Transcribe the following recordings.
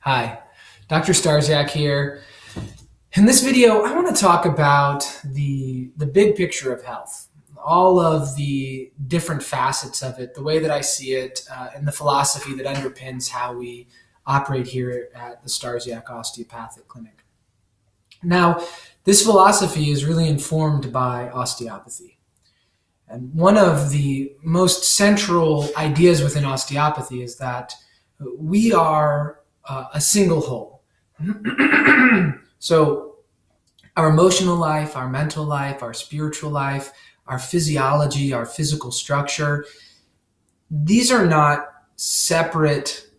Hi, Dr. Starsiak here. In this video, I want to talk about the big picture of health, all of the different facets of it, the way that I see it, and the philosophy that underpins how we operate here at the Starsiak Osteopathic Clinic. Now, this philosophy is really informed by osteopathy. And one of the most central ideas within osteopathy is that we are a single whole. So our emotional life, our mental life, our spiritual life, our physiology, our physical structure, these are not separate,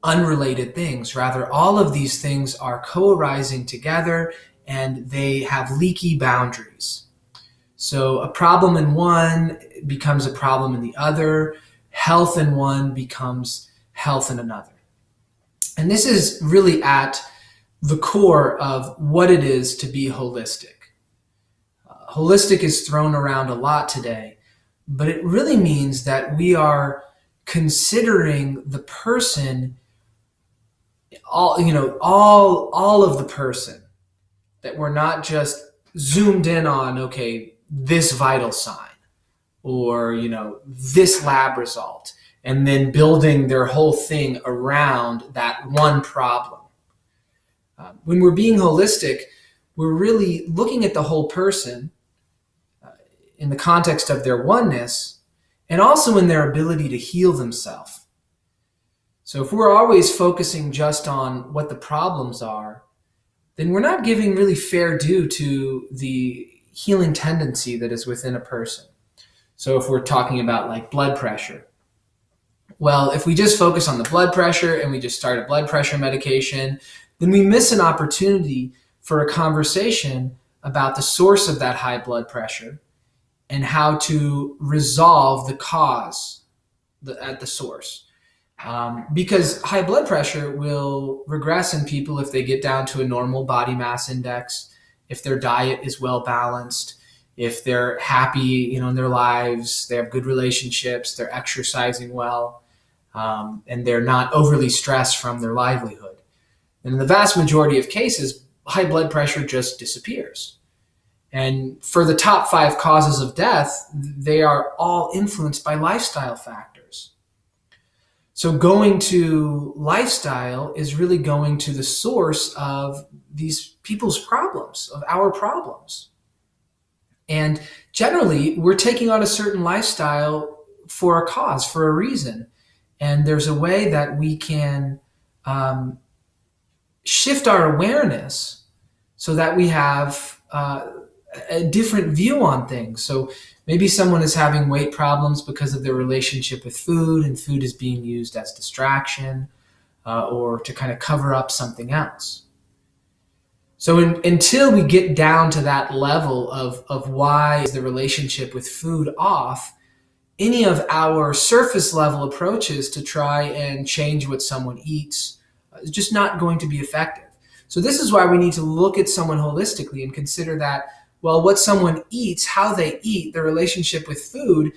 unrelated things. Rather, all of these things are co-arising together and they have leaky boundaries. So a problem in one becomes a problem in the other. Health in one becomes health in another. And this is really at the core of what it is to be holistic. Holistic is thrown around a lot today, but it really means that we are considering the person, all of the person, that we're not just zoomed in on, okay, this vital sign or, this lab result, and then building their whole thing around that one problem. When we're being holistic, we're really looking at the whole person in the context of their oneness and also in their ability to heal themselves. So if we're always focusing just on what the problems are, then we're not giving really fair due to the healing tendency that is within a person. So if we're talking about like blood pressure, well, if we just focus on the blood pressure and we just start a blood pressure medication, then we miss an opportunity for a conversation about the source of that high blood pressure and how to resolve the cause at the source. Because high blood pressure will regress in people if they get down to a normal body mass index, if their diet is well balanced, if they're happy, in their lives, they have good relationships, they're exercising well, and they're not overly stressed from their livelihood. And in the vast majority of cases, high blood pressure just disappears. And for the top 5 causes of death, they are all influenced by lifestyle factors. So going to lifestyle is really going to the source of these people's problems, of our problems. And generally, we're taking on a certain lifestyle for a cause, for a reason. And there's a way that we can shift our awareness so that we have a different view on things. So maybe someone is having weight problems because of their relationship with food, and food is being used as distraction or to kind of cover up something else. So until we get down to that level of why is the relationship with food off, any of our surface level approaches to try and change what someone eats is just not going to be effective. So this is why we need to look at someone holistically and consider that, well, what someone eats, how they eat, their relationship with food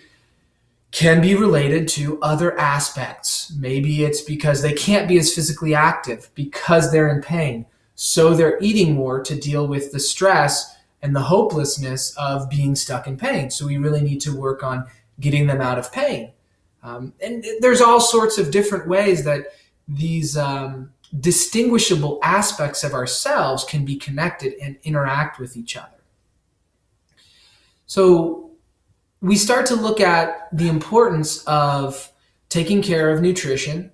can be related to other aspects. Maybe it's because they can't be as physically active because they're in pain. So they're eating more to deal with the stress and the hopelessness of being stuck in pain. So we really need to work on getting them out of pain. And there's all sorts of different ways that these distinguishable aspects of ourselves can be connected and interact with each other. So we start to look at the importance of taking care of nutrition,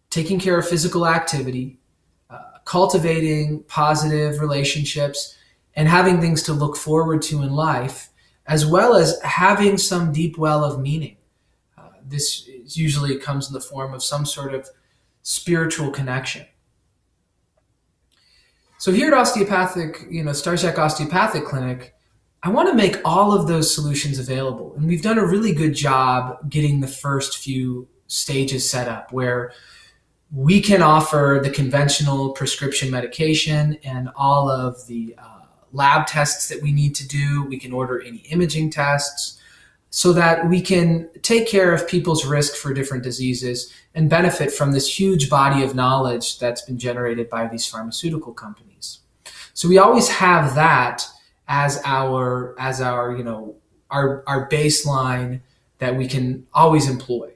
taking care of physical activity, cultivating positive relationships, and having things to look forward to in life, as well as having some deep well of meaning. This usually comes in the form of some sort of spiritual connection. So here at Starsiak Osteopathic Clinic, I want to make all of those solutions available. And we've done a really good job getting the first few stages set up where we can offer the conventional prescription medication and all of the lab tests that we need to do. We can order any imaging tests. so that we can take care of people's risk for different diseases and benefit from this huge body of knowledge that's been generated by these pharmaceutical companies. So we always have that as our our baseline that we can always employ.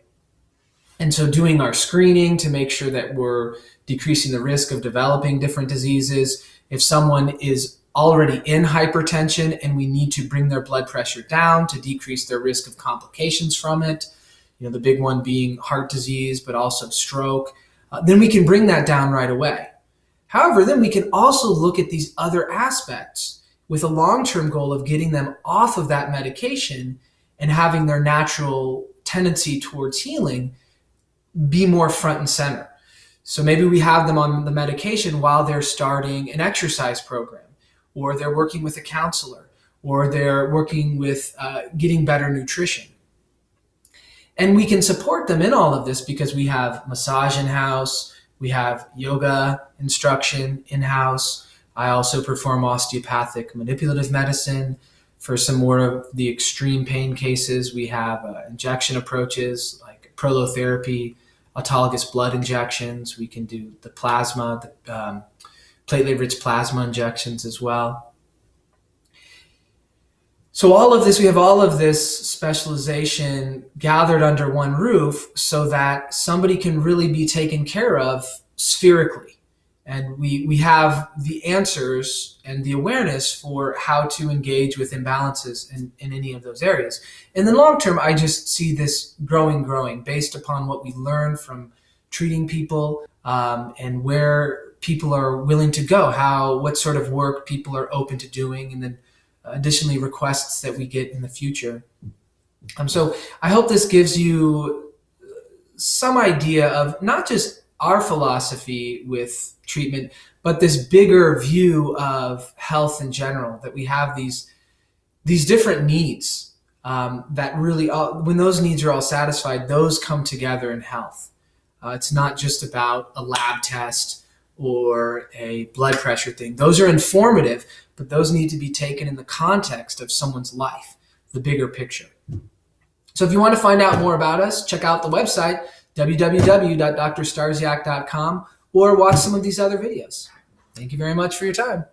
And so doing our screening to make sure that we're decreasing the risk of developing different diseases. If someone is already in hypertension and we need to bring their blood pressure down to decrease their risk of complications from it, the big one being heart disease, but also stroke, then we can bring that down right away. However, then we can also look at these other aspects with a long-term goal of getting them off of that medication and having their natural tendency towards healing be more front and center. So maybe we have them on the medication while they're starting an exercise program, or they're working with a counselor, or they're working with getting better nutrition. And we can support them in all of this because we have massage in-house, we have yoga instruction in-house. I also perform osteopathic manipulative medicine. For some more of the extreme pain cases, we have injection approaches like prolotherapy, autologous blood injections. We can do the plasma, the platelet-rich plasma injections as well. So we have all of this specialization gathered under one roof so that somebody can really be taken care of spherically. And we have the answers and the awareness for how to engage with imbalances in any of those areas. In the long term, I just see this growing based upon what we learn from treating people and where people are willing to go, what sort of work people are open to doing, and then additionally requests that we get in the future. So I hope this gives you some idea of not just our philosophy with treatment, but this bigger view of health in general, that we have these different needs that really, when those needs are all satisfied, those come together in health. It's not just about a lab test or a blood pressure thing. Those are informative, but those need to be taken in the context of someone's life, the bigger picture. So if you want to find out more about us, check out the website, www.drstarsiak.com, or watch some of these other videos. Thank you very much for your time.